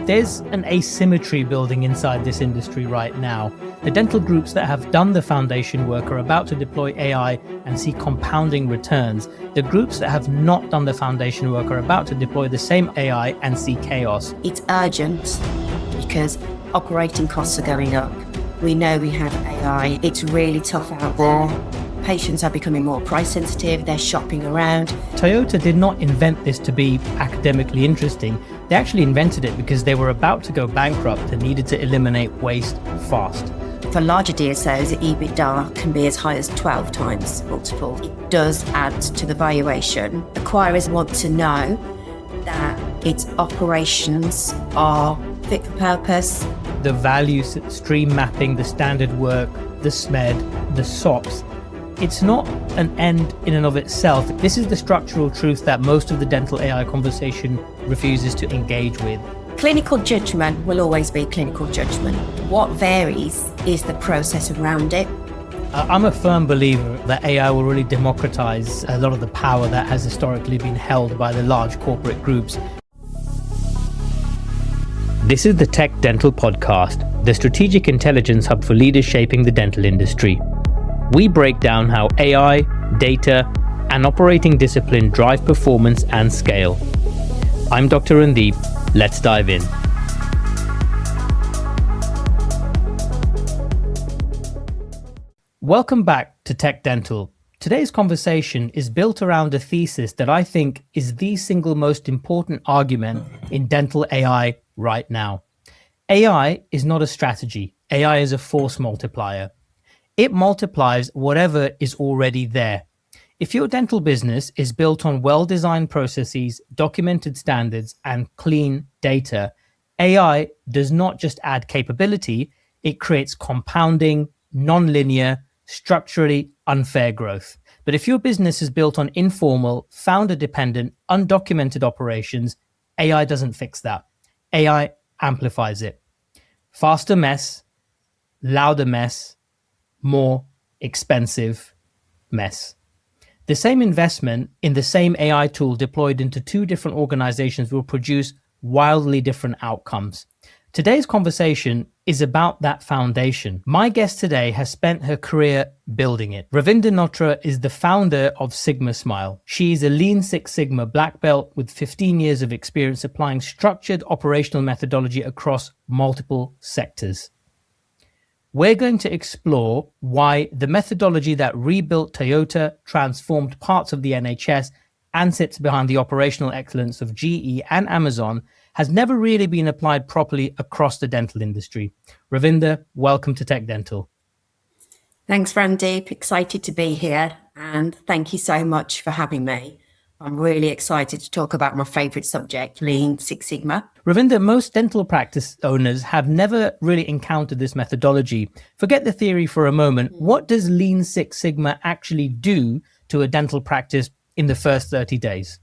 There's an asymmetry building inside this industry right now. The dental groups that have done the foundation work are about to deploy AI and see compounding returns. The groups that have not done the foundation work are about to deploy the same AI and see chaos. It's urgent because operating costs are going up. We know we have AI. It's really tough out there. Patients are becoming more price sensitive. They're shopping around. Toyota did not invent this to be academically interesting. They actually invented it because they were about to go bankrupt and needed to eliminate waste fast. For larger DSOs, the EBITDA can be as high as 12 times multiple. It does add to the valuation. Acquirers want to know that its operations are fit for purpose. The value stream mapping, the standard work, the SMED, the SOPs, it's not an end in and of itself. This is the structural truth that most of the dental AI conversation refuses to engage with. Clinical judgment will always be clinical judgment. What varies is the process around it. I'm a firm believer that AI will really democratize a lot of the power that has historically been held by the large corporate groups. This is the TechDental podcast, the strategic intelligence hub for leaders shaping the dental industry. We break down how AI, data, and operating discipline drive performance and scale. I'm Dr. Randeep. Let's dive in. Welcome back to TechDental. Today's conversation is built around a thesis that I think is the single most important argument in dental AI right now. AI is not a strategy. AI is a force multiplier. It multiplies whatever is already there. If your dental business is built on well-designed processes, documented standards, and clean data, AI does not just add capability, it creates compounding, non-linear, structurally unfair growth. But if your business is built on informal, founder-dependent, undocumented operations, AI doesn't fix that. AI amplifies it. Faster mess, louder mess, more expensive mess. The same investment in the same AI tool deployed into two different organizations will produce wildly different outcomes. Today's conversation is about that foundation. My guest today has spent her career building it. Ravinder Notra is the founder of Sigma Smile. She is a Lean Six Sigma black belt with 15 years of experience applying structured operational methodology across multiple sectors. We're going to explore why the methodology that rebuilt Toyota, transformed parts of the NHS, and sits behind the operational excellence of GE and Amazon has never really been applied properly across the dental industry. Ravinder, welcome to TechDental. Thanks, Randeep. Excited to be here, and thank you so much for having me. I'm really excited to talk about my favorite subject, Lean Six Sigma. Ravinder, most dental practice owners have never really encountered this methodology. Forget the theory for a moment. What does Lean Six Sigma actually do to a dental practice in the first 30 days?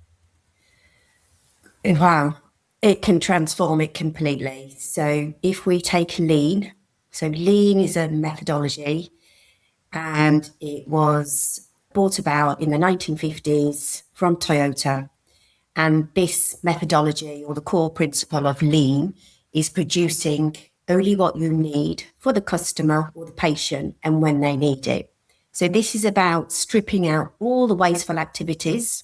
Wow, it can transform it completely. So if we take Lean, so Lean is a methodology and it was brought about in the 1950s from Toyota. And this methodology, or the core principle of Lean, is producing only what you need for the customer or the patient and when they need it. So this is about stripping out all the wasteful activities,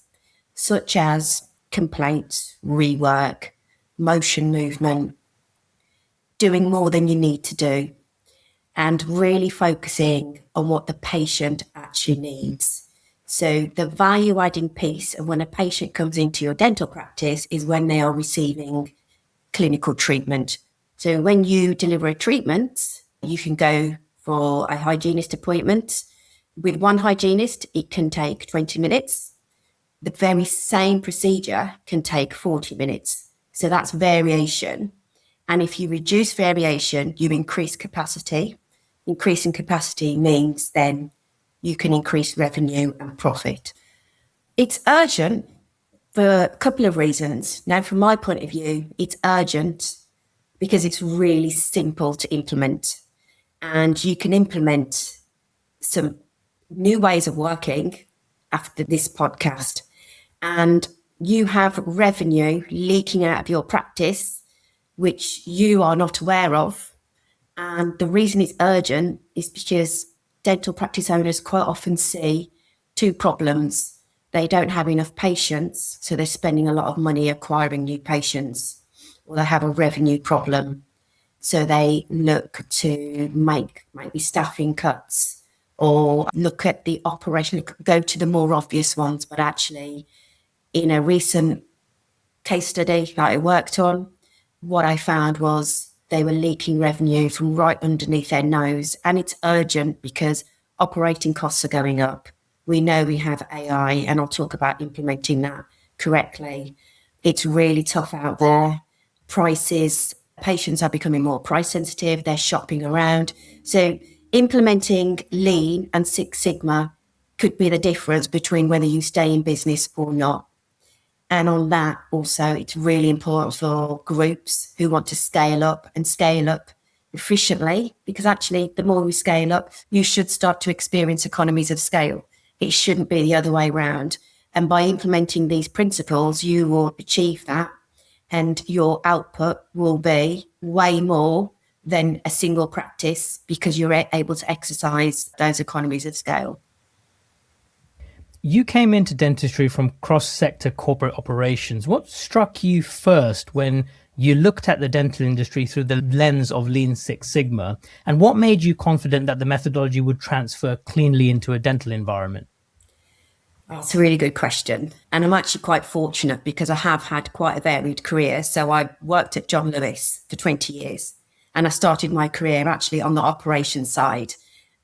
such as complaints, rework, motion movement, doing more than you need to do, and really focusing on what the patient actually needs. So the value adding piece of when a patient comes into your dental practice is when they are receiving clinical treatment. So when you deliver a treatment, you can go for a hygienist appointment. With one hygienist, it can take 20 minutes. The very same procedure can take 40 minutes. So that's variation. And if you reduce variation, you increase capacity. Increasing capacity means then you can increase revenue and profit. It's urgent for a couple of reasons. Now, from my point of view, it's urgent because it's really simple to implement. And you can implement some new ways of working after this podcast. And you have revenue leaking out of your practice which you are not aware of. And the reason it's urgent is because dental practice owners quite often see two problems. They don't have enough patients, so they're spending a lot of money acquiring new patients, or they have a revenue problem. So they look to make maybe staffing cuts or look at the operation, go to the more obvious ones. But actually, in a recent case study that I worked on, what I found was they were leaking revenue from right underneath their nose. And it's urgent because operating costs are going up. We know we have AI, and I'll talk about implementing that correctly. It's really tough out there. Prices, patients are becoming more price sensitive. They're shopping around. So implementing Lean and Six Sigma could be the difference between whether you stay in business or not. And on that, also, it's really important for groups who want to scale up efficiently, because actually, the more we scale up, you should start to experience economies of scale. It shouldn't be the other way around. And by implementing these principles, you will achieve that, and your output will be way more than a single practice because you're able to exercise those economies of scale. You came into dentistry from cross-sector corporate operations. What struck you first when you looked at the dental industry through the lens of Lean Six Sigma? And what made you confident that the methodology would transfer cleanly into a dental environment? That's a really good question. And I'm actually quite fortunate because I have had quite a varied career. So I worked at John Lewis for 20 years, and I started my career actually on the operations side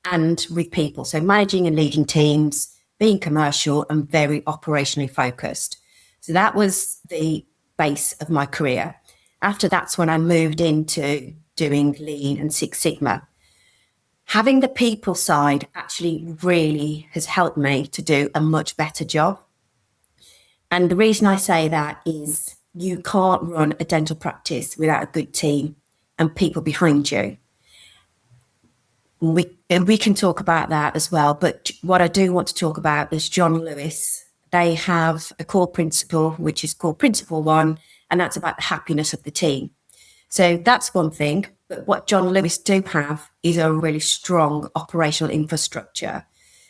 and with people. So managing and leading teams, being commercial and very operationally focused. So that was the base of my career. After that's when I moved into doing Lean and Six Sigma. Having the people side actually really has helped me to do a much better job. And the reason I say that is you can't run a dental practice without a good team and people behind you. We can talk about that as well. But what I do want to talk about is John Lewis. They have a core principle, which is called Principle One, and that's about the happiness of the team. So that's one thing. But what John Lewis do have is a really strong operational infrastructure.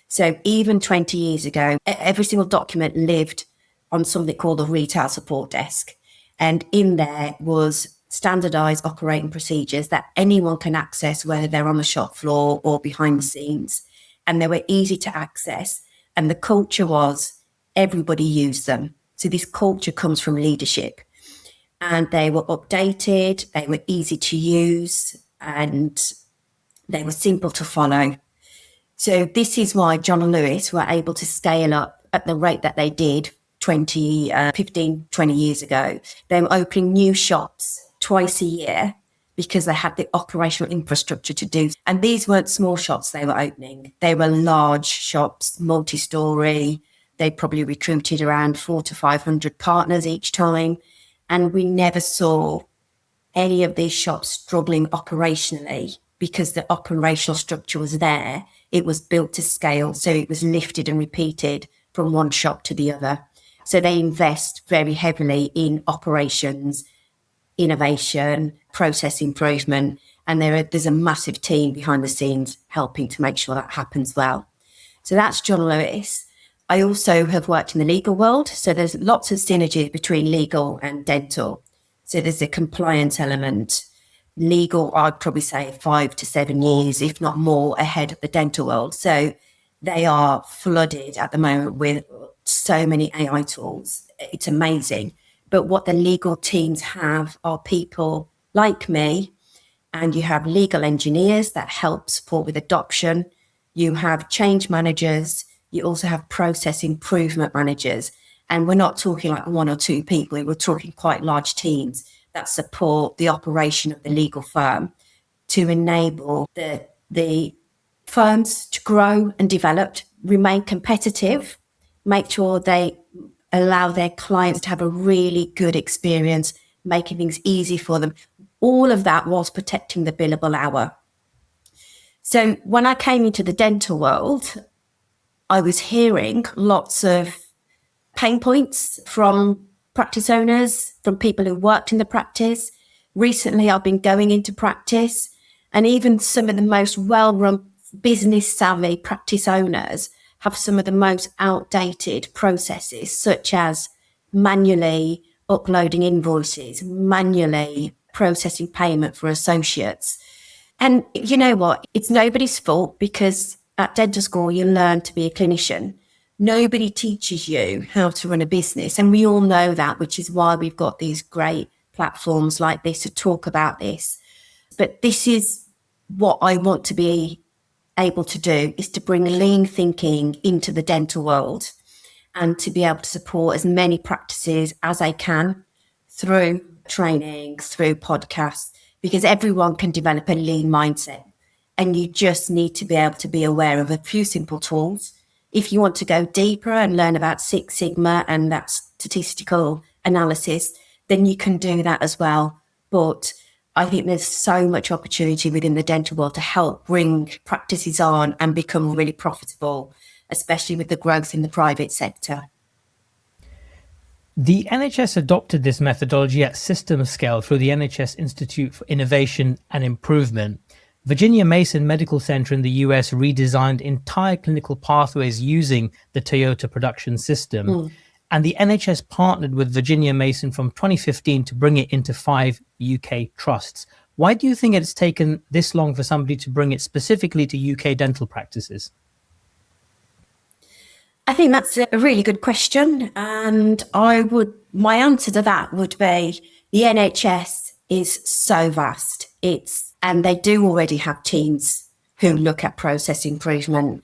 So even 20 years ago, every single document lived on something called a retail support desk. And in there was standardized operating procedures that anyone can access, whether they're on the shop floor or behind the scenes. And they were easy to access. And the culture was everybody used them. So this culture comes from leadership. And they were updated, they were easy to use, and they were simple to follow. So this is why John and Lewis were able to scale up at the rate that they did 15, 20 years ago. They were opening new shops twice a year because they had the operational infrastructure to do. And these weren't small shops they were opening. They were large shops, multi-story. They probably recruited around 400 to 500 partners each time. And we never saw any of these shops struggling operationally because the operational structure was there. It was built to scale. So it was lifted and repeated from one shop to the other. So they invest very heavily in operations, innovation, process improvement. And there's a massive team behind the scenes helping to make sure that happens well. So that's John Lewis. I also have worked in the legal world. So there's lots of synergy between legal and dental. So there's a compliance element. Legal, I'd probably say 5 to 7 years, if not more, ahead of the dental world. So they are flooded at the moment with so many AI tools. It's amazing. But what the legal teams have are people like me, and you have legal engineers that help support with adoption. You have change managers. You also have process improvement managers. And we're not talking like 1 or 2 people. We're talking quite large teams that support the operation of the legal firm to enable the firms to grow and develop, remain competitive, make sure they allow their clients to have a really good experience, making things easy for them. All of that whilst protecting the billable hour. So when I came into the dental world, I was hearing lots of pain points from practice owners, from people who worked in the practice, Recently, I've been going into practice, and even some of the most well-run business savvy practice owners have some of the most outdated processes, such as manually uploading invoices, manually processing payment for associates. And you know what? It's nobody's fault, because at dental school, you learn to be a clinician. Nobody teaches you how to run a business. And we all know that, which is why we've got these great platforms like this to talk about this. But this is what I want to be able to do, is to bring lean thinking into the dental world and to be able to support as many practices as I can through training, through podcasts, because everyone can develop a lean mindset. And you just need to be able to be aware of a few simple tools. If you want to go deeper and learn about Six Sigma and that statistical analysis, then you can do that as well. But I think there's so much opportunity within the dental world to help bring practices on and become really profitable, especially with the growth in the private sector. The NHS adopted this methodology at system scale through the NHS Institute for Innovation and Improvement. Virginia Mason Medical Center in the US redesigned entire clinical pathways using the Toyota production system. And the NHS partnered with Virginia Mason from 2015 to bring it into 5 UK trusts. Why do you think it's taken this long for somebody to bring it specifically to UK dental practices? I think that's a really good question. And my answer to that would be the NHS is so vast. And they do already have teams who look at process improvement.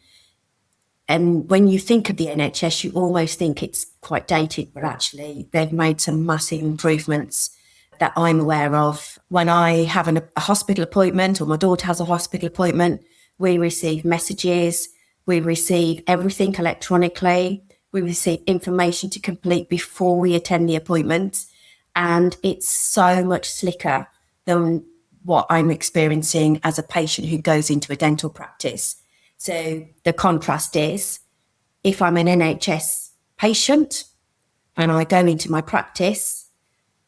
And when you think of the NHS, you almost think it's quite dated, but actually they've made some massive improvements that I'm aware of. When I have a hospital appointment, or my daughter has a hospital appointment, we receive messages, we receive everything electronically, we receive information to complete before we attend the appointment. And it's so much slicker than what I'm experiencing as a patient who goes into a dental practice. So the contrast is, if I'm an NHS patient and I go into my practice,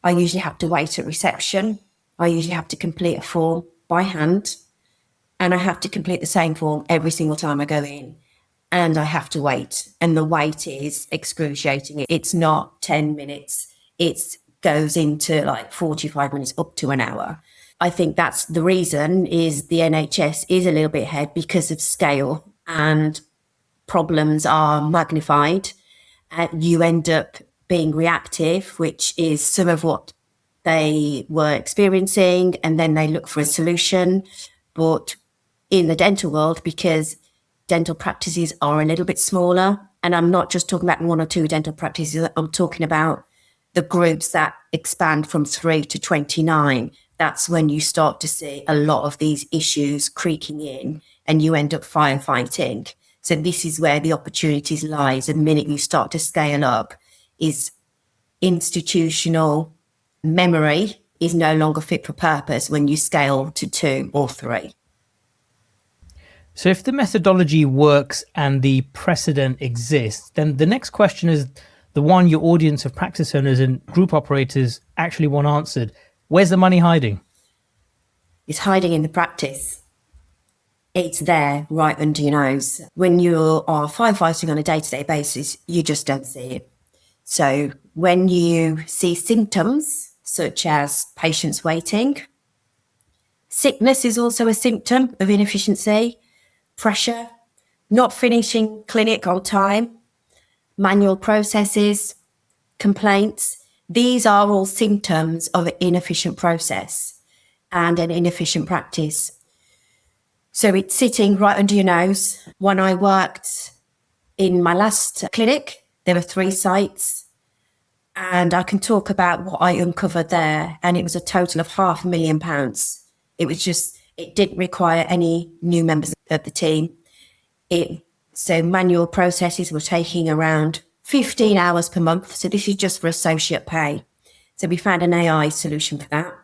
I usually have to wait at reception. I usually have to complete a form by hand, and I have to complete the same form every single time I go in, and I have to wait. And the wait is excruciating. It's not 10 minutes. It goes into like 45 minutes, up to an hour. I think that's the reason, is the NHS is a little bit ahead because of scale, and problems are magnified. You end up being reactive, which is some of what they were experiencing, and then they look for a solution. But in the dental world, because dental practices are a little bit smaller, and I'm not just talking about 1 or 2 dental practices, I'm talking about the groups that expand from 3 to 29. That's when you start to see a lot of these issues creaking in, and you end up firefighting. So this is where the opportunities lies. The minute you start to scale up, is institutional memory is no longer fit for purpose when you scale to 2 or 3. So if the methodology works and the precedent exists, then the next question is the one your audience of practice owners and group operators actually want answered. Where's the money hiding? It's hiding in the practice. It's there right under your nose. When you are firefighting on a day-to-day basis, you just don't see it. So when you see symptoms such as patients waiting, sickness is also a symptom of inefficiency, pressure, not finishing clinic on time, manual processes, complaints. These are all symptoms of an inefficient process and an inefficient practice. So it's sitting right under your nose. When I worked in my last clinic, there were 3 sites, and I can talk about what I uncovered there. And it was a total of £500,000. It didn't require any new members of the team. So manual processes were taking around 15 hours per month. So this is just for associate pay. So we found an AI solution for that.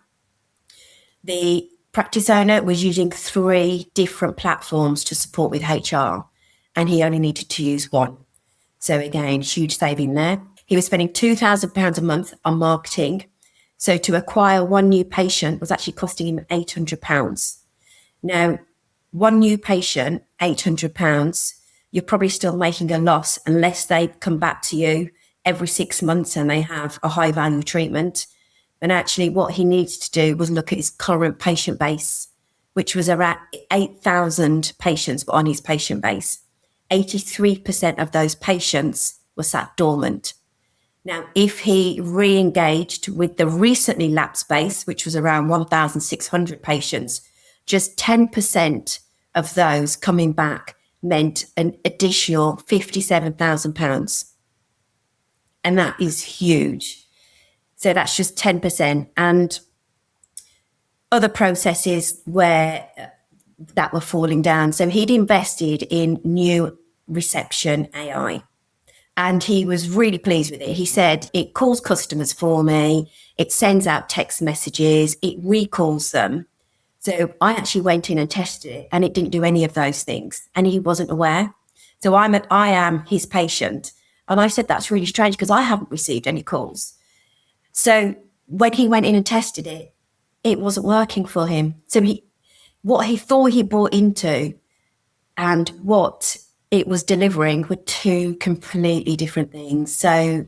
The practice owner was using 3 different platforms to support with HR, and he only needed to use 1. So again, huge saving there. He was spending £2,000 a month on marketing. So to acquire one new patient was actually costing him £800. Now, one new patient, £800, you're probably still making a loss unless they come back to you every 6 months and they have a high value treatment. And actually what he needed to do was look at his current patient base, which was around 8,000 patients on his patient base. 83% of those patients were sat dormant. Now, if he re-engaged with the recently lapsed base, which was around 1,600 patients, just 10% of those coming back meant an additional £57,000. And that is huge. So that's just 10%. And other processes where that were falling down. So he'd invested in new reception AI. And he was really pleased with it. He said, it calls customers for me, it sends out text messages, it recalls them. So I actually went in and tested it and it didn't do any of those things. And he wasn't aware. So I am his patient. And I said, that's really strange because I haven't received any calls. So when he went in and tested it, it wasn't working for him. So what he thought he bought into and what it was delivering were two completely different things. So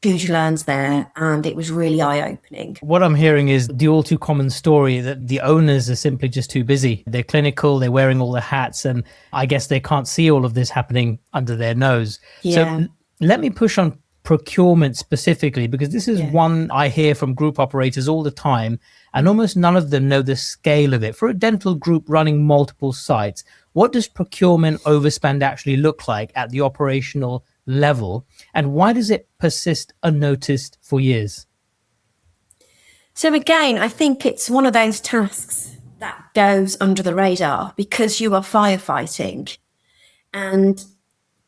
huge learns there, and it was really eye-opening. What I'm hearing is the all too common story that the owners are simply just too busy. They're clinical, they're wearing all the hats, and I guess they can't see all of this happening under their nose. Yeah. So let me push on procurement specifically, because this is one I hear from group operators all the time, and almost none of them know the scale of it. For a dental group running multiple sites, what does procurement overspend actually look like at the operational level, and why does it persist unnoticed for years? So again, I think it's one of those tasks that goes under the radar because you are firefighting and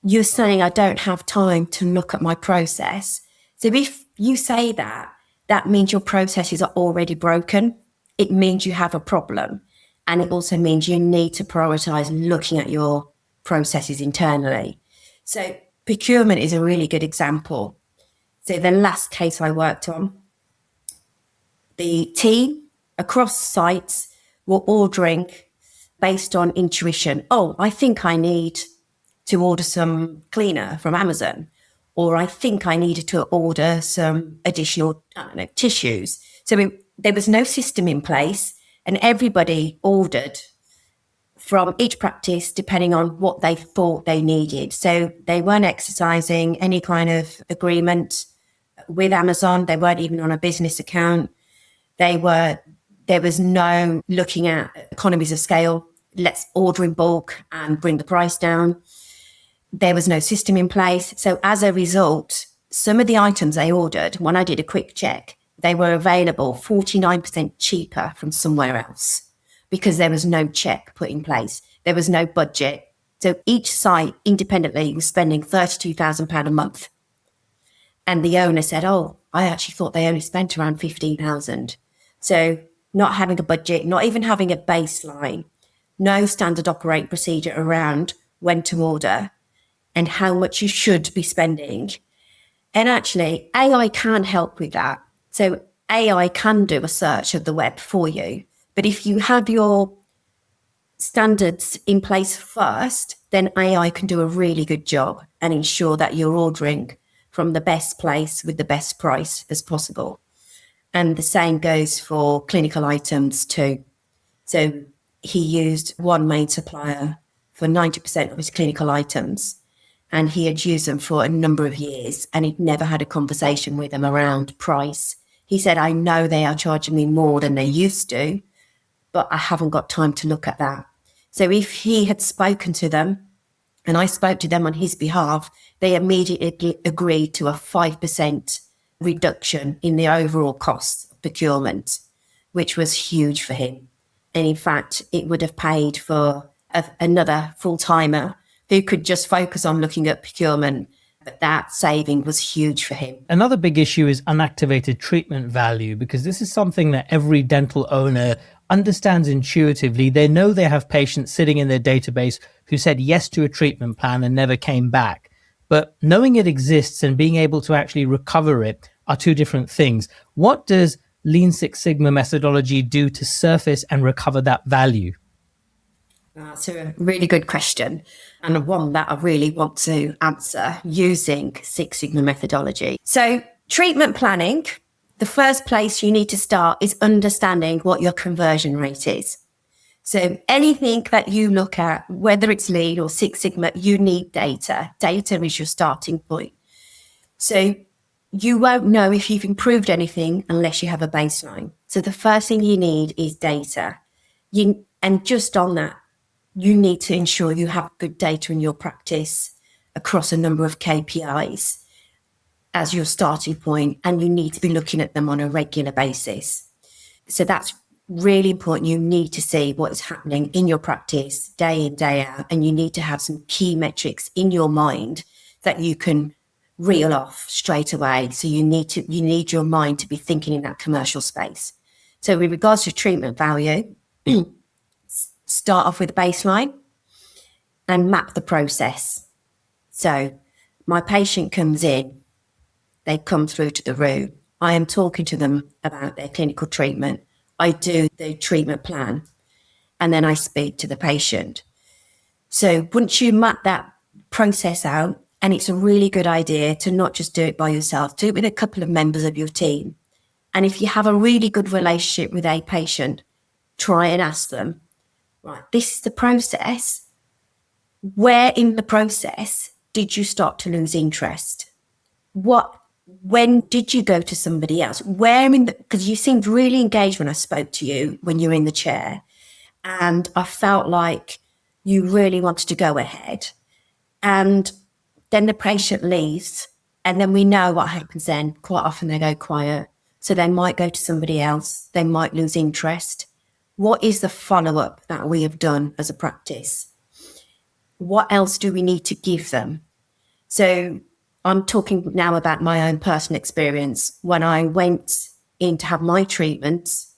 you're saying, I don't have time to look at my process. So if you say that, that means your processes are already broken. It means you have a problem. And it also means you need to prioritize looking at your processes internally. So procurement is a really good example. So the last case I worked on, the team across sites were ordering based on intuition. Oh, I think I need to order some cleaner from Amazon, or I think I needed to order some additional, tissues. So there was no system in place, and everybody ordered from each practice depending on what they thought they needed. So they weren't exercising any kind of agreement with Amazon. They weren't even on a business account. There was no looking at economies of scale. Let's order in bulk and bring the price down. There was no system in place. So as a result, some of the items they ordered, when I did a quick check, they were available 49% cheaper from somewhere else because there was no check put in place. There was no budget. So each site independently was spending £32,000 a month. And the owner said, oh, I actually thought they only spent around 15,000. So not having a budget, not even having a baseline, no standard operating procedure around when to order and how much you should be spending. And actually, AI can help with that. So AI can do a search of the web for you. But if you have your standards in place first, then AI can do a really good job and ensure that you're ordering from the best place with the best price as possible. And the same goes for clinical items too. So he used one main supplier for 90% of his clinical items. And he had used them for a number of years and he'd never had a conversation with them around price. He said, I know they are charging me more than they used to, but I haven't got time to look at that. So if he had spoken to them and I spoke to them on his behalf, they immediately agreed to a 5% reduction in the overall cost of procurement, which was huge for him. And in fact, it would have paid for another full-timer who could just focus on looking at procurement, but that saving was huge for him. Another big issue is unactivated treatment value, because this is something that every dental owner understands intuitively. They know they have patients sitting in their database who said yes to a treatment plan and never came back. But knowing it exists and being able to actually recover it are two different things. What does Lean Six Sigma methodology do to surface and recover that value? That's a really good question, and one that I really want to answer using Six Sigma methodology. So, treatment planning, the first place you need to start is understanding what your conversion rate is. So, anything that you look at, whether it's Lean or Six Sigma, you need data. Data is your starting point. So, you won't know if you've improved anything unless you have a baseline. So, the first thing you need is data. And just on that, you need to ensure you have good data in your practice across a number of KPIs as your starting point, and you need to be looking at them on a regular basis. So that's really important. You need to see what is happening in your practice day in, day out, and you need to have some key metrics in your mind that you can reel off straight away. So you need your mind to be thinking in that commercial space. So with regards to treatment value, start off with a baseline and map the process. So my patient comes in, they come through to the room. I am talking to them about their clinical treatment. I do the treatment plan, and then I speak to the patient. So once you map that process out, and it's a really good idea to not just do it by yourself, do it with a couple of members of your team. And if you have a really good relationship with a patient, try and ask them, right, this is the process. Where in the process did you start to lose interest? When did you go to somebody else? Because you seemed really engaged when I spoke to you when you were in the chair. And I felt like you really wanted to go ahead. And then the patient leaves, and then we know what happens then. Quite often they go quiet. So they might go to somebody else. They might lose interest. What is the follow-up that we have done as a practice? What else do we need to give them? So I'm talking now about my own personal experience. When I went in to have my treatments,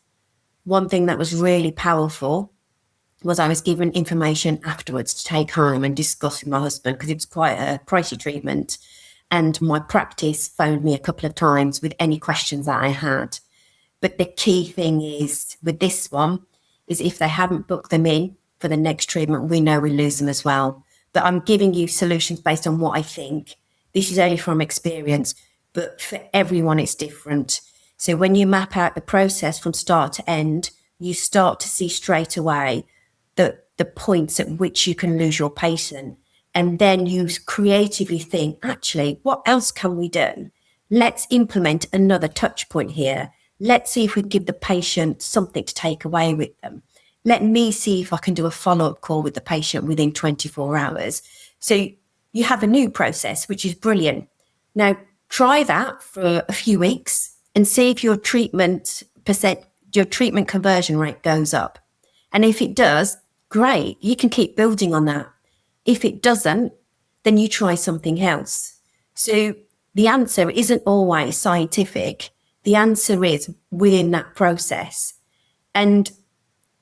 one thing that was really powerful was I was given information afterwards to take home and discuss with my husband, because it was quite a pricey treatment. And my practice phoned me a couple of times with any questions that I had. But the key thing is with this one is if they haven't booked them in for the next treatment, we know we lose them as well. But I'm giving you solutions based on what I think. This is only from experience, but for everyone it's different. So when you map out the process from start to end, you start to see straight away the points at which you can lose your patient. And then you creatively think, actually, what else can we do? Let's implement another touch point here. Let's see if we can give the patient something to take away with them. Let me see if I can do a follow-up call with the patient within 24 hours. So you have a new process, which is brilliant. Now, try that for a few weeks and see if your treatment conversion rate goes up. And if it does, great, you can keep building on that. If it doesn't, then you try something else. So the answer isn't always scientific. The answer is within that process. And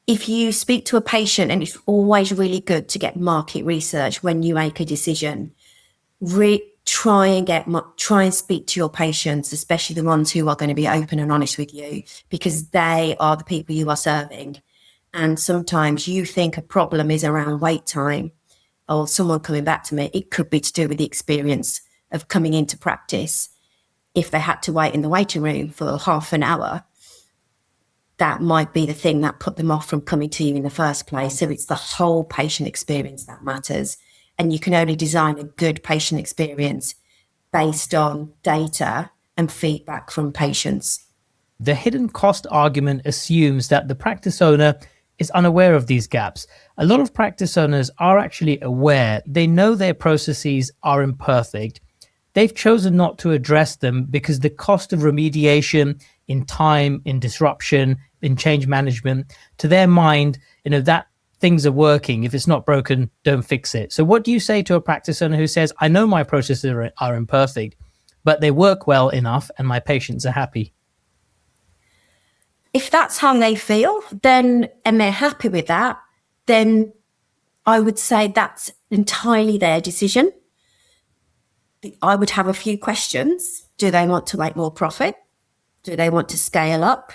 if you speak to a patient, and it's always really good to get market research when you make a decision, try and speak to your patients, especially the ones who are going to be open and honest with you, because they are the people you are serving. And sometimes you think a problem is around wait time or someone coming back to me. It could be to do with the experience of coming into practice. If they had to wait in the waiting room for half an hour, that might be the thing that put them off from coming to you in the first place. So it's the whole patient experience that matters. And you can only design a good patient experience based on data and feedback from patients. The hidden cost argument assumes that the practice owner is unaware of these gaps. A lot of practice owners are actually aware. They know their processes are imperfect. They've chosen not to address them because the cost of remediation in time, in disruption, in change management, to their mind, that things are working. If it's not broken, don't fix it. So what do you say to a practice owner who says, I know my processes are imperfect, but they work well enough and my patients are happy? If that's how they feel, and they're happy with that, then I would say that's entirely their decision. I would have a few questions. Do they want to make more profit? Do they want to scale up?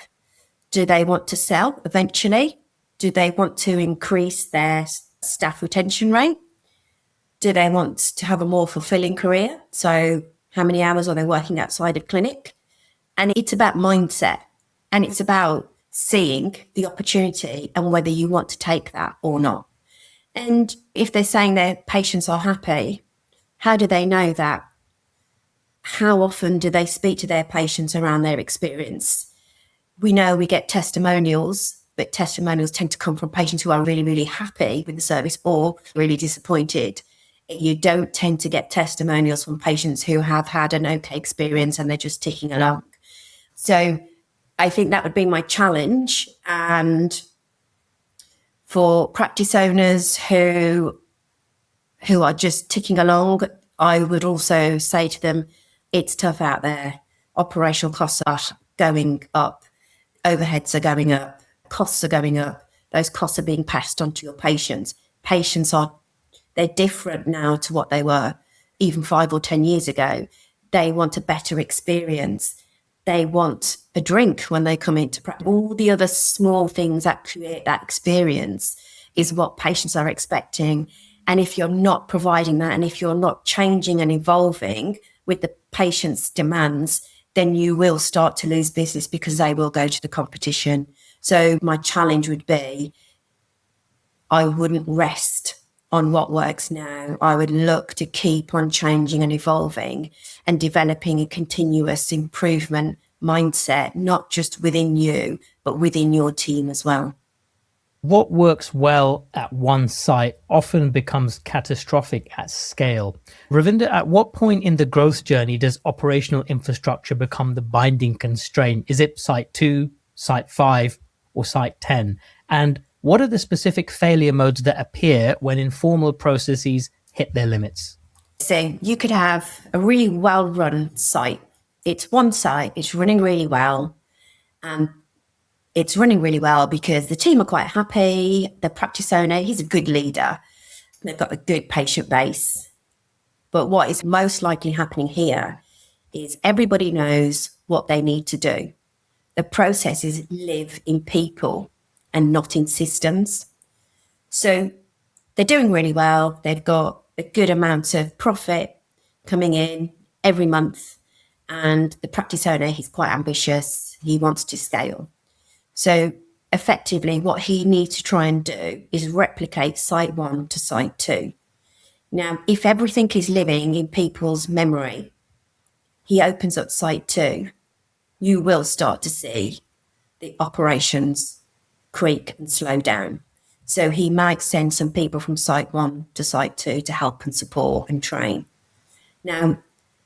Do they want to sell eventually? Do they want to increase their staff retention rate? Do they want to have a more fulfilling career? So how many hours are they working outside of clinic? And it's about mindset, and it's about seeing the opportunity and whether you want to take that or not. And if they're saying their patients are happy, how do they know that? How often do they speak to their patients around their experience? We know we get testimonials, but testimonials tend to come from patients who are really, really happy with the service or really disappointed. You don't tend to get testimonials from patients who have had an okay experience and they're just ticking along. So I think that would be my challenge. And for practice owners who are just ticking along, I would also say to them, it's tough out there. Operational costs are going up. Overheads are going up. Costs are going up. Those costs are being passed on to your patients. They're different now to what they were even 5 or 10 years ago. They want a better experience. They want a drink when they come into practice. All the other small things that create that experience is what patients are expecting. And if you're not providing that, and if you're not changing and evolving with the patient's demands, then you will start to lose business because they will go to the competition. So my challenge would be, I wouldn't rest on what works now. I would look to keep on changing and evolving and developing a continuous improvement mindset, not just within you, but within your team as well. What works well at one site often becomes catastrophic at scale. Ravinder, at what point in the growth journey does operational infrastructure become the binding constraint? Is it site 2, site 5, or site 10? And what are the specific failure modes that appear when informal processes hit their limits? So you could have a really well-run site. It's one site, it's running really well, and it's running really well because the team are quite happy. The practice owner, he's a good leader. They've got a good patient base. But what is most likely happening here is everybody knows what they need to do. The processes live in people and not in systems. So they're doing really well. They've got a good amount of profit coming in every month. And the practice owner, he's quite ambitious. He wants to scale. So effectively, what he needs to try and do is replicate site 1 to site 2. Now, if everything is living in people's memory, he opens up site 2, you will start to see the operations creak and slow down. So he might send some people from site 1 to site 2 to help and support and train. Now,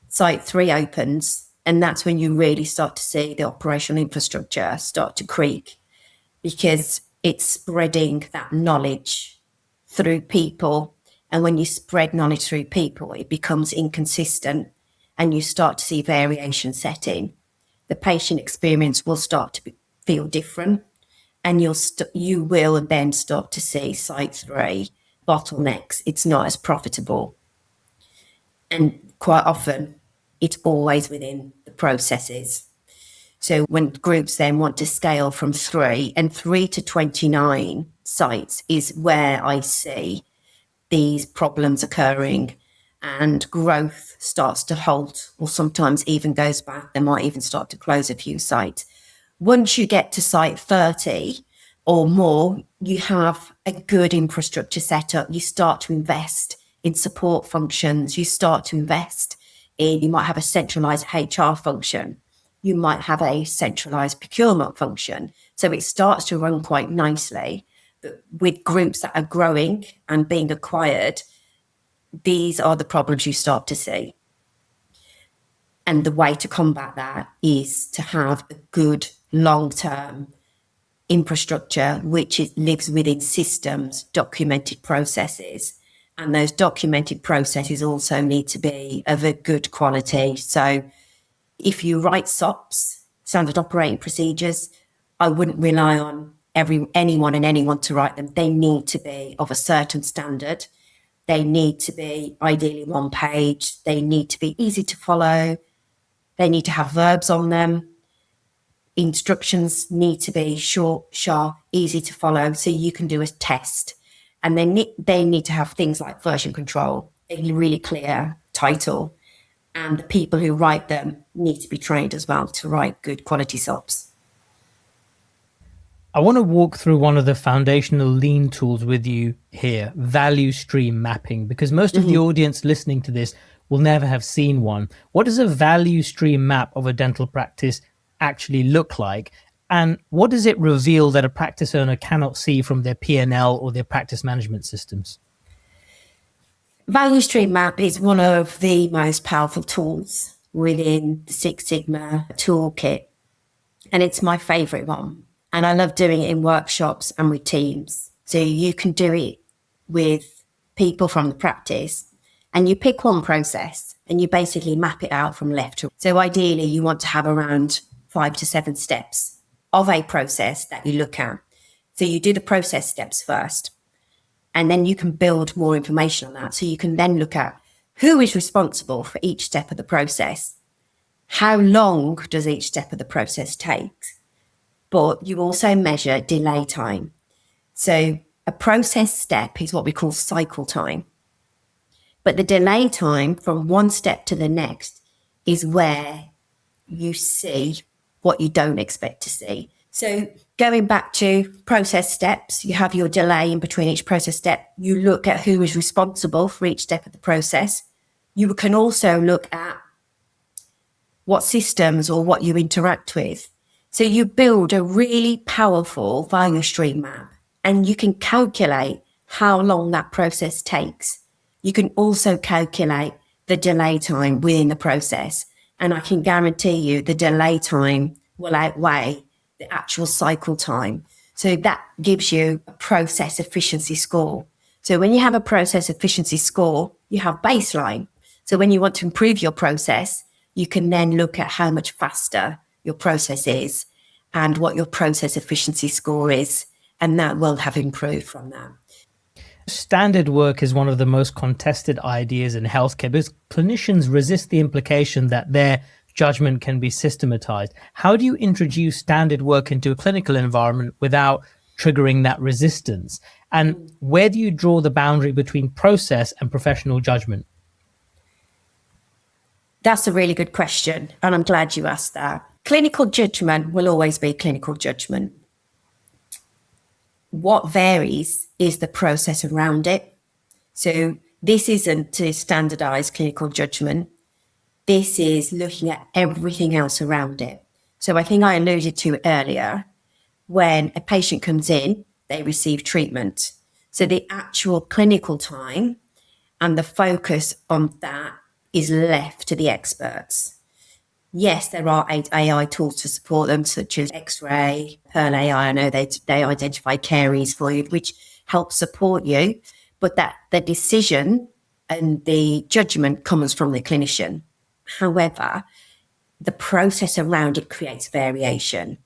site 3 opens, and that's when you really start to see the operational infrastructure start to creak, because it's spreading that knowledge through people. And when you spread knowledge through people, it becomes inconsistent and you start to see variation set in. The patient experience will start to feel different, and you will then start to see site 3 bottlenecks. It's not as profitable. And quite often, it's always within the processes. So when groups then want to scale from 3 to 29 sites is where I see these problems occurring, and growth starts to halt or sometimes even goes back. They might even start to close a few sites. Once you get to site 30 or more, you have a good infrastructure set up. You start to invest in support functions. You start to invest in, you might have a centralized HR function. You might have a centralized procurement function. So it starts to run quite nicely. But with groups that are growing and being acquired, these are the problems you start to see. And the way to combat that is to have a good long-term infrastructure, which lives within systems, documented processes. And those documented processes also need to be of a good quality. So if you write SOPs, standard operating procedures, I wouldn't rely on anyone to write them. They need to be of a certain standard. They need to be ideally 1 page. They need to be easy to follow. They need to have verbs on them. instructions need to be short, sharp, easy to follow, so you can do a test. And they need to have things like version control, a really clear title, and the people who write them need to be trained as well to write good quality SOPs. I want to walk through one of the foundational lean tools with you here, value stream mapping, because most of the audience listening to this will never have seen one. What does a value stream map of a dental practice actually look like? And what does it reveal that a practice owner cannot see from their P&L or their practice management systems? Value stream map is one of the most powerful tools within the Six Sigma toolkit. And it's my favorite one. And I love doing it in workshops and with teams. So you can do it with people from the practice, and you pick one process and you basically map it out from left to right. So ideally you want to have around 5 to 7 steps of a process that you look at. So you do the process steps first, and then you can build more information on that. So you can then look at who is responsible for each step of the process. How long does each step of the process take? But you also measure delay time. So a process step is what we call cycle time. But the delay time from one step to the next is where you see what you don't expect to see. So going back to process steps, you have your delay in between each process step. You look at who is responsible for each step of the process. You can also look at what systems or what you interact with. So you build a really powerful value stream map, and you can calculate how long that process takes. You can also calculate the delay time within the process. And I can guarantee you the delay time will outweigh the actual cycle time. So that gives you a process efficiency score. So when you have a process efficiency score, you have baseline. So when you want to improve your process, you can then look at how much faster your process is and what your process efficiency score is. And that will have improved from that. Standard work is one of the most contested ideas in healthcare because clinicians resist the implication that their judgment can be systematized. How do you introduce standard work into a clinical environment without triggering that resistance? And where do you draw the boundary between process and professional judgment? That's a really good question, and I'm glad you asked that. Clinical judgment will always be clinical judgment. What varies is the process around it. So this isn't to standardize clinical judgment. This is looking at everything else around it. So I think I alluded to earlier, when a patient comes in, they receive treatment. So the actual clinical time and the focus on that is left to the experts. Yes, there are AI tools to support them, such as X-ray, Pearl AI. I know they identify caries for you, which help support you, but that the decision and the judgment comes from the clinician. However, the process around it creates variation.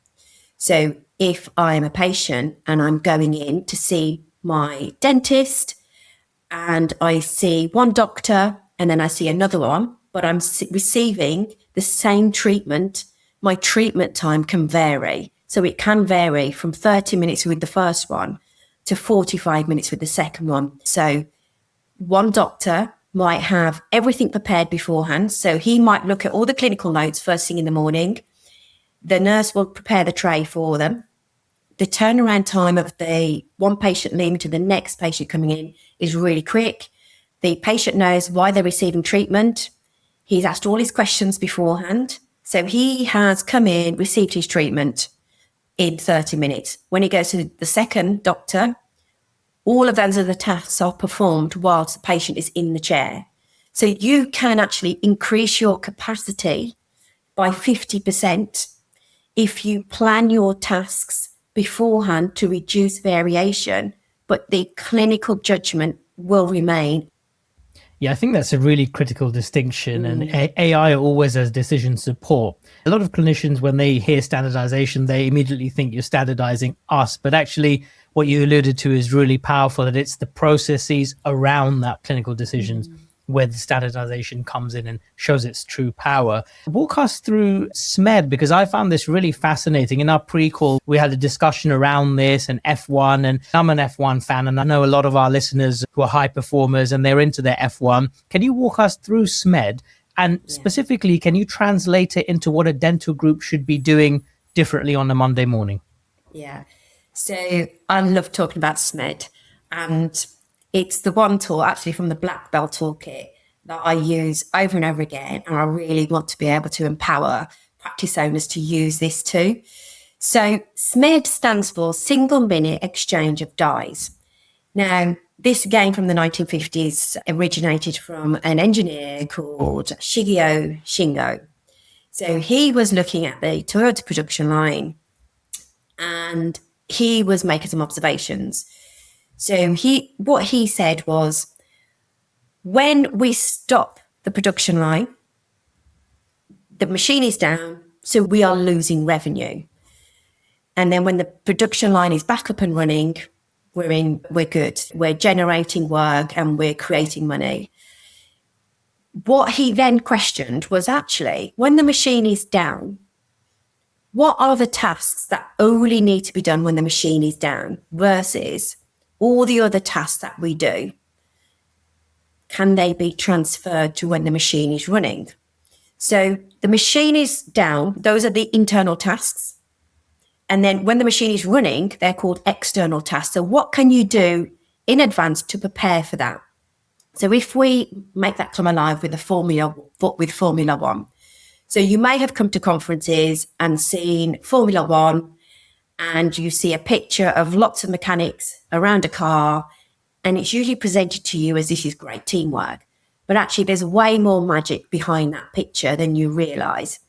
So if I'm a patient and I'm going in to see my dentist and I see one doctor and then I see another one, but I'm receiving the same treatment, my treatment time can vary. So it can vary from 30 minutes with the first one to 45 minutes with the second one. So one doctor might have everything prepared beforehand. So he might look at all the clinical notes first thing in the morning. The nurse will prepare the tray for them. The turnaround time of the one patient leaving to the next patient coming in is really quick. The patient knows why they're receiving treatment. He's asked all his questions beforehand. So he has come in, received his treatment in 30 minutes. When he goes to the second doctor, all of those other tasks are performed whilst the patient is in the chair. So you can actually increase your capacity by 50% if you plan your tasks beforehand to reduce variation, but the clinical judgment will remain. Yeah, I think that's a really critical distinction. And AI always has decision support. A lot of clinicians, when they hear standardization, they immediately think you're standardizing us. But actually, what you alluded to is really powerful, that it's the processes around that clinical decisions where the standardization comes in and shows its true power. Walk us through SMED, because I found this really fascinating. In our pre-call, we had a discussion around this and F1, and I'm an F1 fan, and I know a lot of our listeners who are high performers and they're into their F1. Can you walk us through SMED? And specifically, can you translate it into what a dental group should be doing differently on a Monday morning? Yeah. So I love talking about SMED, and it's the one tool actually from the Black Belt Toolkit that I use over and over again. And I really want to be able to empower practice owners to use this too. So SMED stands for Single Minute Exchange of Dies. Now, this again from the 1950s originated from an engineer called Shigeo Shingo. So he was looking at the Toyota production line and he was making some observations. So what he said was, when we stop the production line, the machine is down, so we are losing revenue. And then when the production line is back up and running, we're good. We're generating work and we're creating money. What he then questioned was actually, when the machine is down, what are the tasks that only need to be done when the machine is down versus all the other tasks that we do? Can they be transferred to when the machine is running? So the machine is down, those are the internal tasks. And then when the machine is running, they're called external tasks. So what can you do in advance to prepare for that? So if we make that come alive with Formula One, so you may have come to conferences and seen Formula One, and you see a picture of lots of mechanics around a car, and it's usually presented to you as this is great teamwork. But actually, there's way more magic behind that picture than you realise.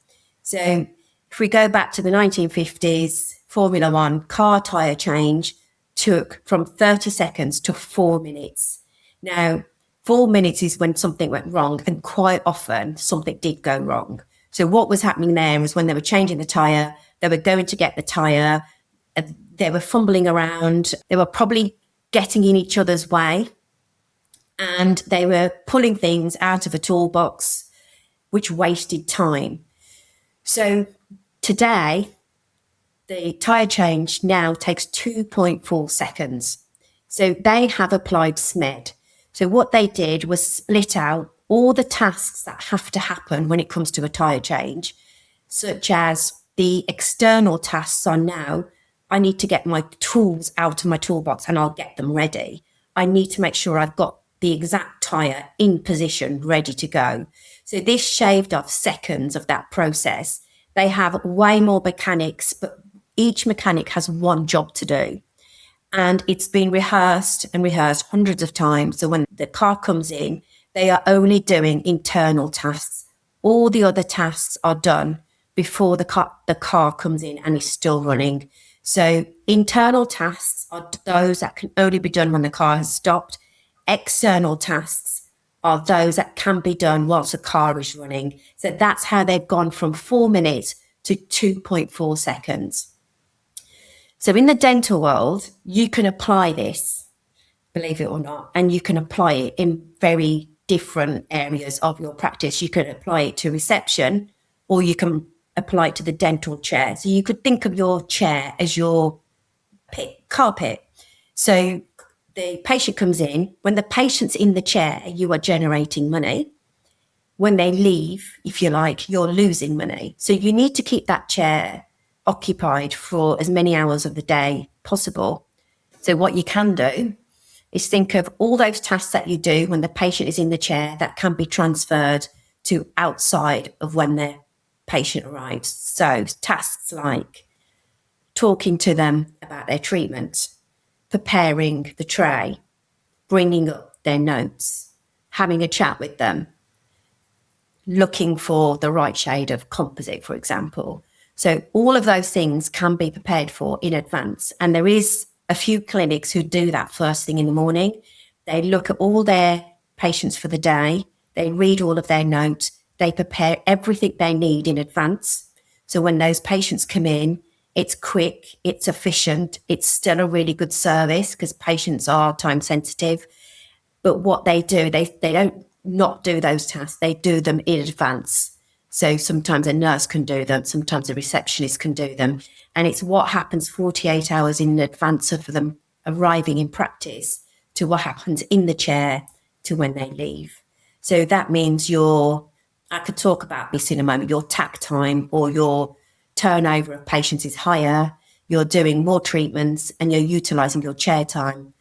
So if we go back to the 1950s, Formula One car tyre change took from 30 seconds to 4 minutes. Now, 4 minutes is when something went wrong, and quite often something did go wrong. So what was happening there was when they were changing the tyre, they were going to get the tyre, they were fumbling around, they were probably getting in each other's way, and they were pulling things out of a toolbox, which wasted time. So today, the tyre change now takes 2.4 seconds. So they have applied SMED. So what they did was split out all the tasks that have to happen when it comes to a tyre change, such as the external tasks are now, I need to get my tools out of my toolbox and I'll get them ready. I need to make sure I've got the exact tyre in position, ready to go. So this shaved off seconds of that process. They have way more mechanics, but each mechanic has one job to do. And it's been rehearsed and rehearsed hundreds of times. So when the car comes in, they are only doing internal tasks. All the other tasks are done before the car comes in and is still running. So internal tasks are those that can only be done when the car has stopped. External tasks are those that can be done whilst the car is running. So that's how they've gone from 4 minutes to 2.4 seconds. So in the dental world, you can apply this, believe it or not, and you can apply it in very different areas of your practice. You can apply it to reception, or you can apply it to the dental chair. So you could think of your chair as your carpet. So the patient comes in. When the patient's in the chair, you are generating money. When they leave, if you like, you're losing money. So you need to keep that chair occupied for as many hours of the day possible. So what you can do is think of all those tasks that you do when the patient is in the chair that can be transferred to outside of when the patient arrives. So tasks like talking to them about their treatment, preparing the tray, bringing up their notes, having a chat with them, looking for the right shade of composite, for example. So all of those things can be prepared for in advance. And there is a few clinics who do that first thing in the morning. They look at all their patients for the day. They read all of their notes. They prepare everything they need in advance. So when those patients come in, it's quick, it's efficient, it's still a really good service because patients are time sensitive. But what they do, they don't not do those tasks. They do them in advance. So sometimes a nurse can do them, sometimes a receptionist can do them. And it's what happens 48 hours in advance of them arriving in practice to what happens in the chair to when they leave. So that means I could talk about this in a moment, your tack time or your turnover of patients is higher, you're doing more treatments and you're utilising your chair time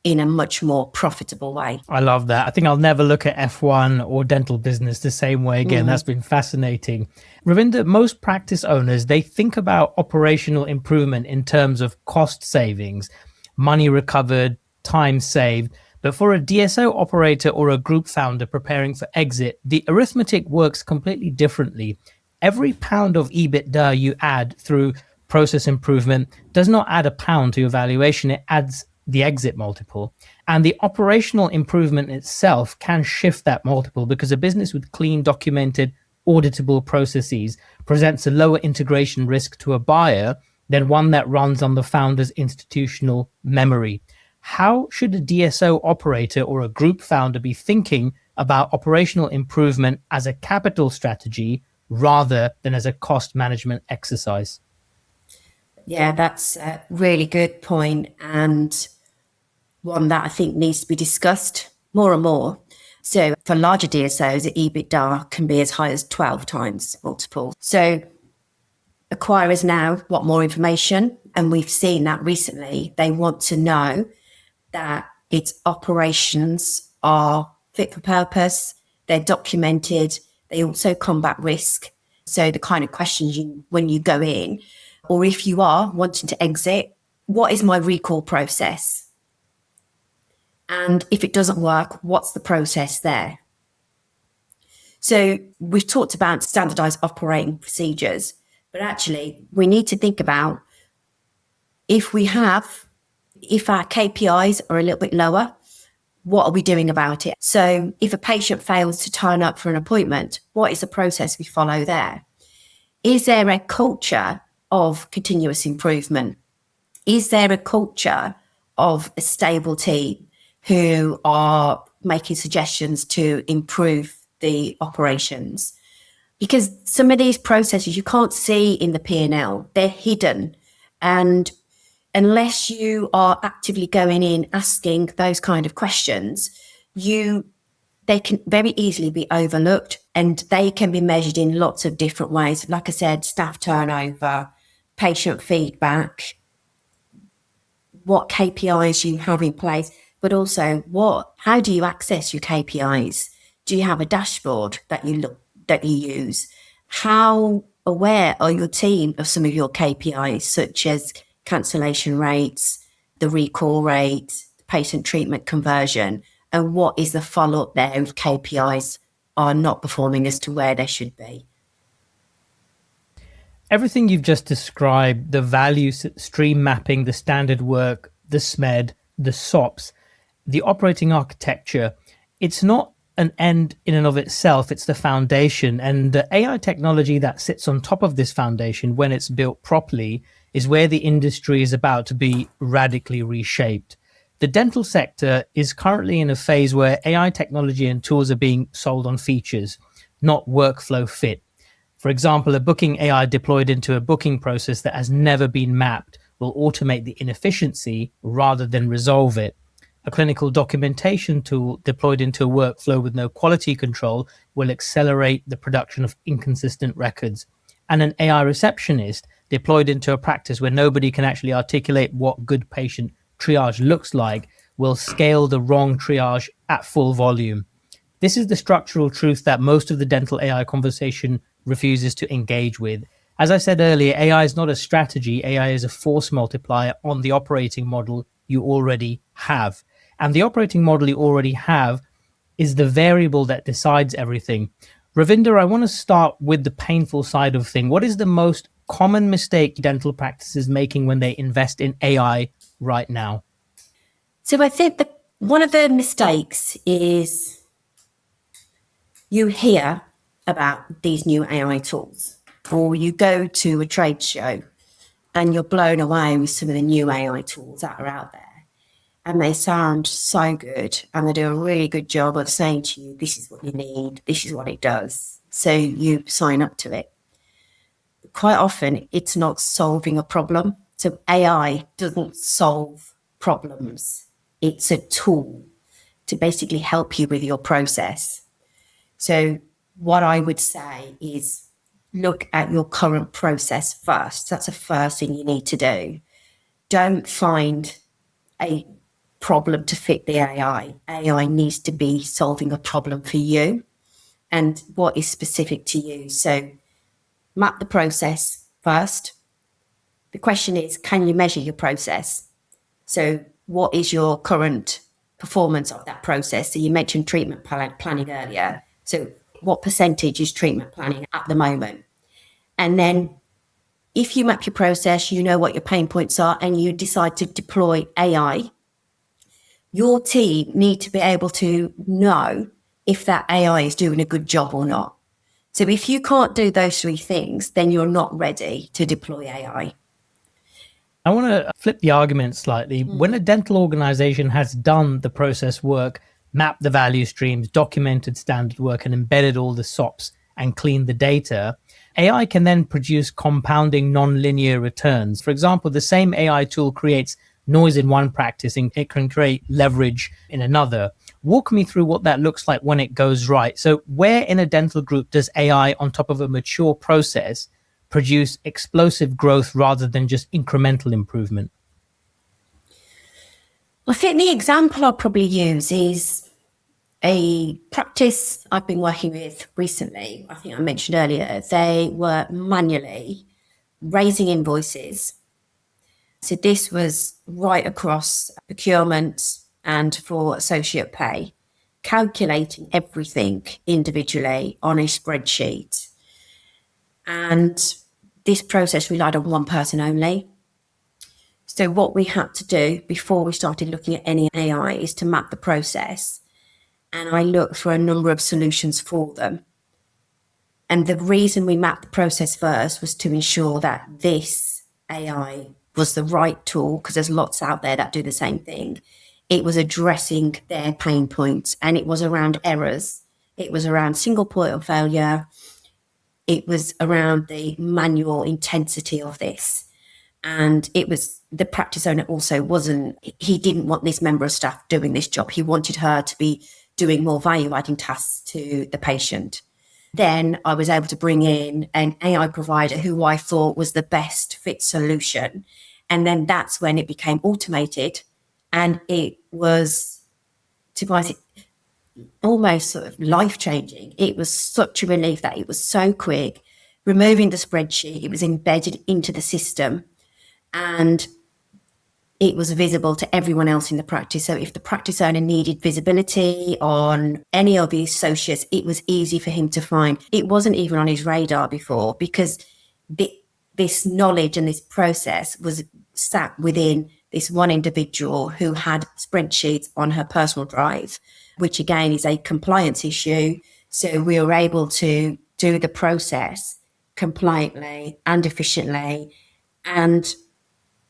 in a much more profitable way. I love that. I think I'll never look at F1 or dental business the same way again. That's been fascinating. Ravinder, most practice owners, they think about operational improvement in terms of cost savings, money recovered, time saved. But for a DSO operator or a group founder preparing for exit, the arithmetic works completely differently. Every pound of EBITDA you add through process improvement does not add a pound to your valuation, it adds the exit multiple. And the operational improvement itself can shift that multiple because a business with clean, documented, auditable processes presents a lower integration risk to a buyer than one that runs on the founder's institutional memory. How should a DSO operator or a group founder be thinking about operational improvement as a capital strategy rather than as a cost management exercise? Yeah, that's a really good point, and one that I think needs to be discussed more and more. So for larger DSOs, the EBITDA can be as high as 12 times multiple. So acquirers now want more information, and we've seen that recently. They want to know that its operations are fit for purpose, they're documented, they also combat risk. So the kind of questions when you go in, or if you are wanting to exit, what is my recall process? And if it doesn't work, what's the process there? So we've talked about standardized operating procedures, but actually we need to think about if our KPIs are a little bit lower, what are we doing about it? So if a patient fails to turn up for an appointment, what is the process we follow there? Is there a culture of continuous improvement? Is there a culture of a stable team who are making suggestions to improve the operations? Because some of these processes you can't see in the P&L, they're hidden. And unless you are actively going in asking those kind of questions, they can very easily be overlooked, and they can be measured in lots of different ways. Like I said, staff turnover, patient feedback, what KPIs you have in place, but also how do you access your KPIs? Do you have a dashboard that you use? How aware are your team of some of your KPIs, such as cancellation rates, the recall rate, patient treatment conversion, and what is the follow-up there if KPIs are not performing as to where they should be? Everything you've just described, the value stream mapping, the standard work, the SMED, the SOPs, the operating architecture, it's not an end in and of itself, it's the foundation. And the AI technology that sits on top of this foundation, when it's built properly, is where the industry is about to be radically reshaped. The dental sector is currently in a phase where AI technology and tools are being sold on features, not workflow fit. For example, a booking AI deployed into a booking process that has never been mapped will automate the inefficiency rather than resolve it. A clinical documentation tool deployed into a workflow with no quality control will accelerate the production of inconsistent records. And an AI receptionist deployed into a practice where nobody can actually articulate what good patient triage looks like will scale the wrong triage at full volume. This is the structural truth that most of the dental AI conversation refuses to engage with. As I said earlier, AI is not a strategy. AI is a force multiplier on the operating model you already have. And the operating model you already have is the variable that decides everything. Ravinder, I want to start with the painful side of things. What is the most common mistake dental practices making when they invest in AI right now? So I think that one of the mistakes is you hear about these new AI tools, or you go to a trade show and you're blown away with some of the new AI tools that are out there. and they sound so good, and they do a really good job of saying to you, this is what you need, this is what it does. So you sign up to it. Quite often, it's not solving a problem. So AI doesn't solve problems. It's a tool to basically help you with your process. So what I would say is look at your current process first. That's the first thing you need to do. Don't find a problem to fit the AI. AI needs to be solving a problem for you and what is specific to you. So map the process first. The question is, can you measure your process? So what is your current performance of that process? So you mentioned treatment planning earlier. So what percentage is treatment planning at the moment? And then if you map your process, you know what your pain points are, and you decide to deploy AI, your team need to be able to know if that AI is doing a good job or not. So if you can't do those three things, then you're not ready to deploy AI. I want to flip the argument slightly. When a dental organization has done the process work, mapped the value streams, documented standard work, and embedded all the SOPs and cleaned the data, AI can then produce compounding nonlinear returns. For example, the same AI tool creates noise in one practice and it can create leverage in another. Walk me through what that looks like when it goes right. So where in a dental group does AI on top of a mature process produce explosive growth rather than just incremental improvement? I think the example I'll probably use is a practice I've been working with recently. I think I mentioned earlier, they were manually raising invoices. So this was right across procurement and for associate pay, calculating everything individually on a spreadsheet. And this process relied on one person only. So what we had to do before we started looking at any AI is to map the process. And I looked for a number of solutions for them. And the reason we mapped the process first was to ensure that this AI was the right tool, because there's lots out there that do the same thing. It was addressing their pain points, and it was around errors. It was around single point of failure. It was around the manual intensity of this. And it was the practice owner also he didn't want this member of staff doing this job. He wanted her to be doing more value adding tasks to the patient. Then I was able to bring in an AI provider who I thought was the best fit solution. And then that's when it became automated, and it was, to be honest, almost sort of life-changing. It was such a relief that it was so quick. Removing the spreadsheet, it was embedded into the system, and it was visible to everyone else in the practice. So if the practice owner needed visibility on any of his associates, it was easy for him to find. It wasn't even on his radar before, because this knowledge and this process was sat within this one individual who had spreadsheets on her personal drive, which again is a compliance issue. So we were able to do the process compliantly and efficiently, and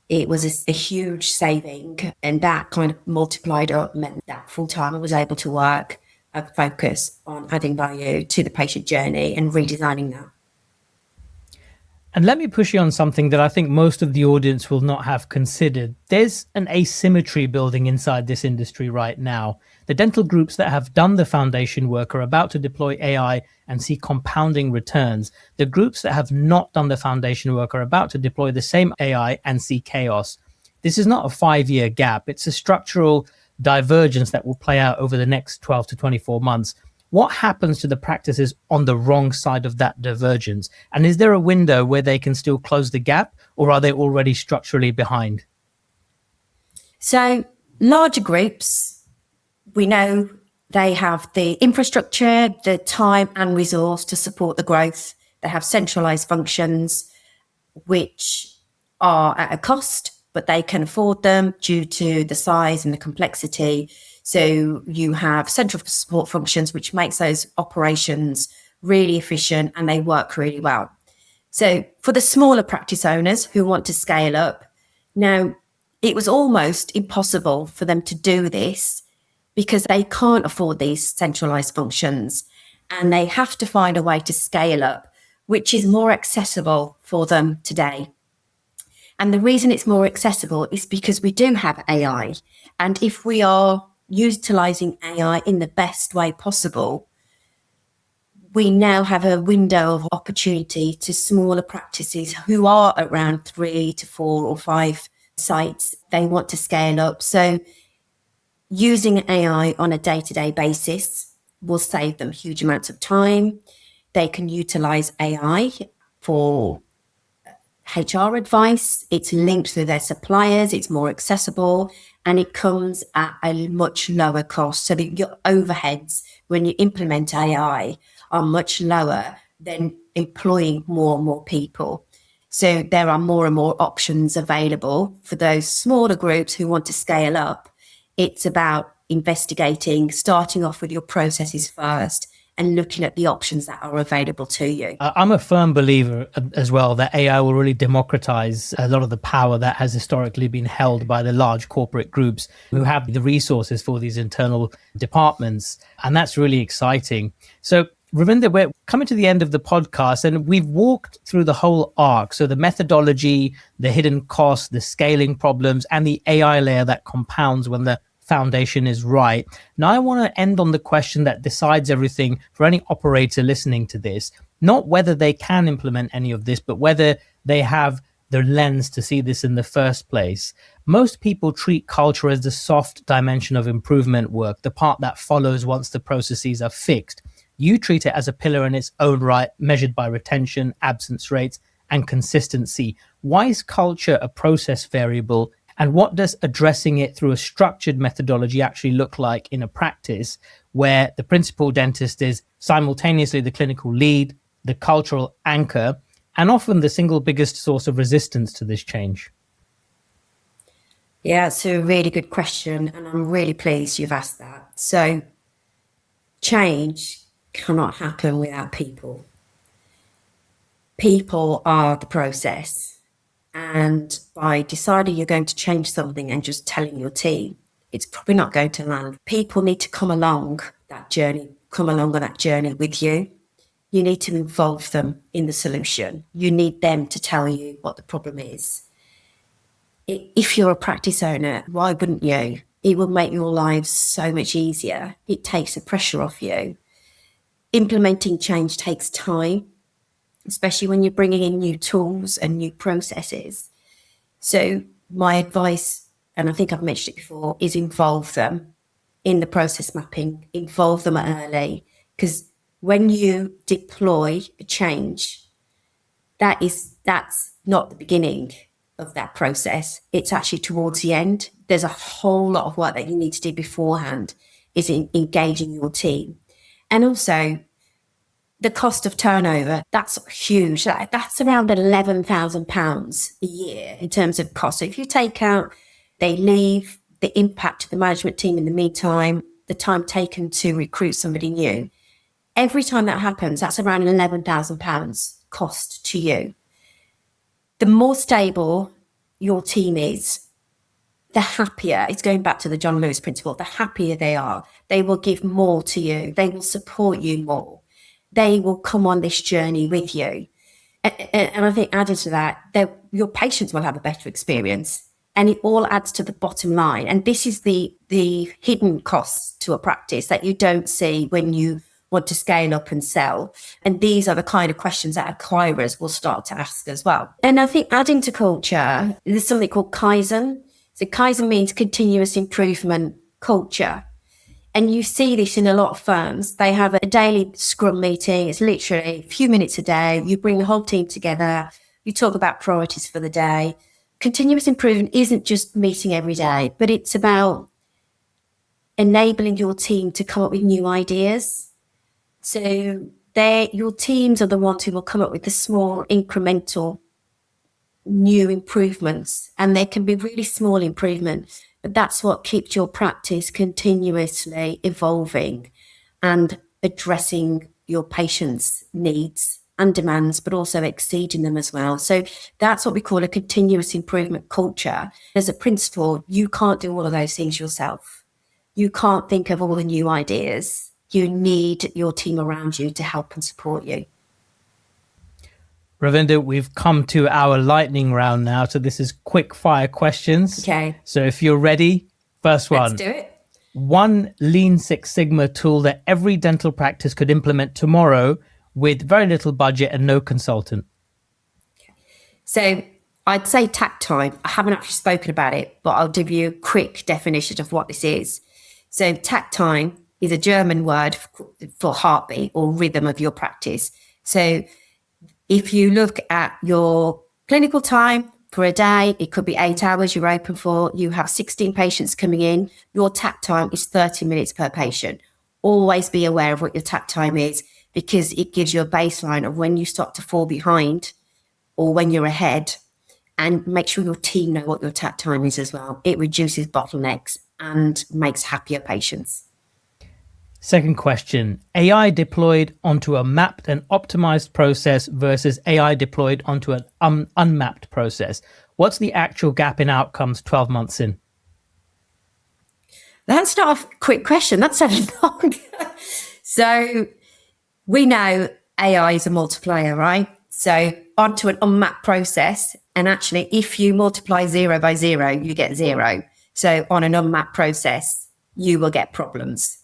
it was a huge saving, and that kind of multiplied up meant that full time I was able to work and focus on adding value to the patient journey and redesigning that. And let me push you on something that I think most of the audience will not have considered. There's an asymmetry building inside this industry right now. The dental groups that have done the foundation work are about to deploy AI and see compounding returns. The groups that have not done the foundation work are about to deploy the same AI and see chaos. This is not a 5-year gap. It's a structural divergence that will play out over the next 12 to 24 months. What happens to the practices on the wrong side of that divergence? And is there a window where they can still close the gap, or are they already structurally behind? So larger groups, we know they have the infrastructure, the time and resource to support the growth. They have centralized functions, which are at a cost, but they can afford them due to the size and the complexity. So you have central support functions, which makes those operations really efficient and they work really well. So for the smaller practice owners who want to scale up, now It was almost impossible for them to do this because they can't afford these centralized functions and they have to find a way to scale up, which is more accessible for them today. And the reason it's more accessible is because we do have AI. And if we are utilizing AI in the best way possible, we now have a window of opportunity to smaller practices who are around 3 to 4 or 5 sites. They want to scale up. So using AI on a day-to-day basis will save them huge amounts of time. They can utilize AI for HR advice. It's linked to their suppliers. It's more accessible and it comes at a much lower cost. So that your overheads when you implement AI are much lower than employing more and more people. So there are more and more options available for those smaller groups who want to scale up. It's about investigating, starting off with your processes first and looking at the options that are available to you. I'm a firm believer as well that AI will really democratize a lot of the power that has historically been held by the large corporate groups who have the resources for these internal departments. And that's really exciting. So Ravinder, we're coming to the end of the podcast and we've walked through the whole arc. So the methodology, the hidden costs, the scaling problems, and the AI layer that compounds when the foundation is right. Now, I want to end on the question that decides everything for any operator listening to this, not whether they can implement any of this, but whether they have the lens to see this in the first place. Most people treat culture as the soft dimension of improvement work, the part that follows once the processes are fixed. You treat it as a pillar in its own right, measured by retention, absence rates, and consistency. Why is culture a process variable? And what does addressing it through a structured methodology actually look like in a practice where the principal dentist is simultaneously the clinical lead, the cultural anchor, and often the single biggest source of resistance to this change? Yeah, it's a really good question. And I'm really pleased you've asked that. So change cannot happen without people. People are the process. And by deciding you're going to change something and just telling your team, it's probably not going to land. People need to come along on that journey with you. You need to involve them in the solution. You need them to tell you what the problem is. If you're a practice owner, why wouldn't you? It will make your lives so much easier. It takes the pressure off you. Implementing change takes time, especially when you're bringing in new tools and new processes. So my advice, and I think I've mentioned it before, is involve them in the process mapping, involve them early, because when you deploy a change, that's not the beginning of that process. It's actually towards the end. There's a whole lot of work that you need to do beforehand, is engaging your team. And also, the cost of turnover, that's huge. That's around £11,000 a year in terms of cost. So if you take out, they leave, the impact to the management team in the meantime, the time taken to recruit somebody new, every time that happens, that's around £11,000 cost to you. The more stable your team is, the happier, it's going back to the John Lewis principle, the happier they are. They will give more to you. They will support you more. They will come on this journey with you. And I think added to that, your patients will have a better experience and it all adds to the bottom line. And this is the hidden costs to a practice that you don't see when you want to scale up and sell. And these are the kind of questions that acquirers will start to ask as well. And I think adding to culture, there's something called Kaizen. So Kaizen means continuous improvement culture. And you see this in a lot of firms. They have a daily scrum meeting. It's literally a few minutes a day. You bring the whole team together. You talk about priorities for the day. Continuous improvement isn't just meeting every day, but it's about enabling your team to come up with new ideas. So your teams are the ones who will come up with the small incremental new improvements, and they can be really small improvements, but that's what keeps your practice continuously evolving and addressing your patients' needs and demands, but also exceeding them as well. So that's what we call a continuous improvement culture. As a principal, you can't do all of those things yourself. You can't think of all the new ideas. You need your team around you to help and support you. Ravinder, we've come to our lightning round now. So this is quick fire questions. Okay. So if you're ready, first one. Let's do it. One Lean Six Sigma tool that every dental practice could implement tomorrow with very little budget and no consultant. So I'd say tact time. I haven't actually spoken about it, but I'll give you a quick definition of what this is. So tact time is a German word for heartbeat or rhythm of your practice. So if you look at your clinical time for a day, it could be 8 hours you're open for. You have 16 patients coming in. Your tact time is 30 minutes per patient. Always be aware of what your tact time is, because it gives you a baseline of when you start to fall behind or when you're ahead, and make sure your team know what your tact time is as well. It reduces bottlenecks and makes happier patients. Second question, AI deployed onto a mapped and optimized process versus AI deployed onto an unmapped process. What's the actual gap in outcomes 12 months in? That's not a quick question. That's so long. So we know AI is a multiplier, right? So onto an unmapped process. And actually, if you multiply 0 by 0, you get 0. So on an unmapped process, you will get problems.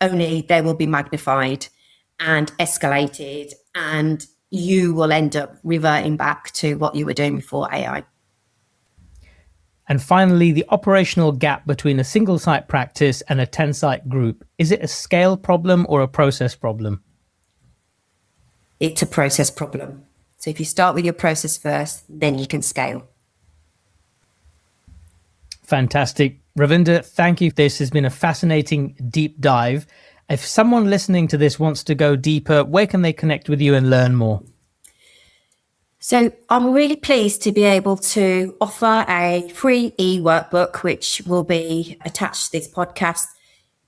Only they will be magnified and escalated, and you will end up reverting back to what you were doing before AI. And finally, the operational gap between a single site practice and a 10 site group. Is it a scale problem or a process problem? It's a process problem. So if you start with your process first, then you can scale. Fantastic. Ravinder, thank you. This has been a fascinating deep dive. If someone listening to this wants to go deeper, where can they connect with you and learn more? So I'm really pleased to be able to offer a free e-workbook, which will be attached to this podcast.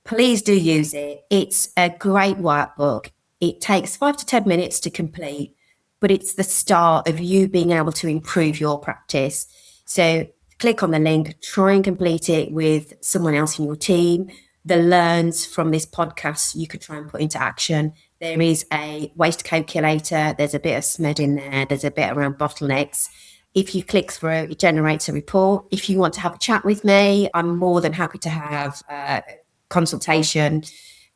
Please do use it. It's a great workbook. It takes 5 to 10 minutes to complete, but it's the start of you being able to improve your practice. So click on the link, try and complete it with someone else in your team. The learns from this podcast you could try and put into action. There is a waste calculator. There's a bit of SMED in there. There's a bit around bottlenecks. If you click through, it generates a report. If you want to have a chat with me, I'm more than happy to have a consultation.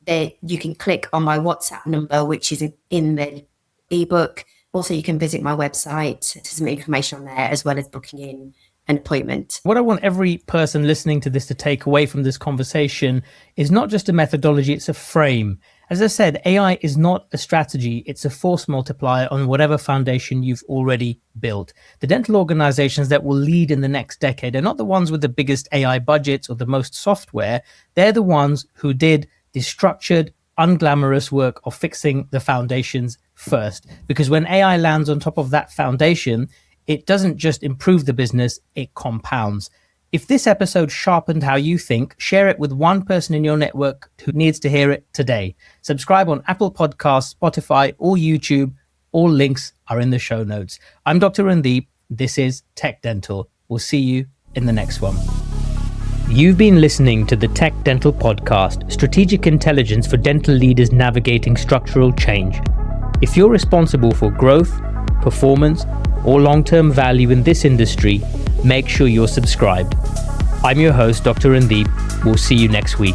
You can click on my WhatsApp number, which is in the ebook. Also, you can visit my website. There's some information on there, as well as booking in an appointment. What I want every person listening to this to take away from this conversation is not just a methodology, it's a frame. As I said, AI is not a strategy, it's a force multiplier on whatever foundation you've already built. The dental organizations that will lead in the next decade are not the ones with the biggest AI budgets or the most software. They're the ones who did the structured, unglamorous work of fixing the foundations first. Because when AI lands on top of that foundation, it doesn't just improve the business, it compounds. If this episode sharpened how you think, share it with one person in your network who needs to hear it today. Subscribe on Apple Podcasts, Spotify, or YouTube. All links are in the show notes. I'm Dr. Randeep. This is TechDental. We'll see you in the next one. You've been listening to the TechDental podcast, strategic intelligence for dental leaders navigating structural change. If you're responsible for growth, performance, or long-term value in this industry, make sure you're subscribed. I'm your host, Dr. Randeep. We'll see you next week.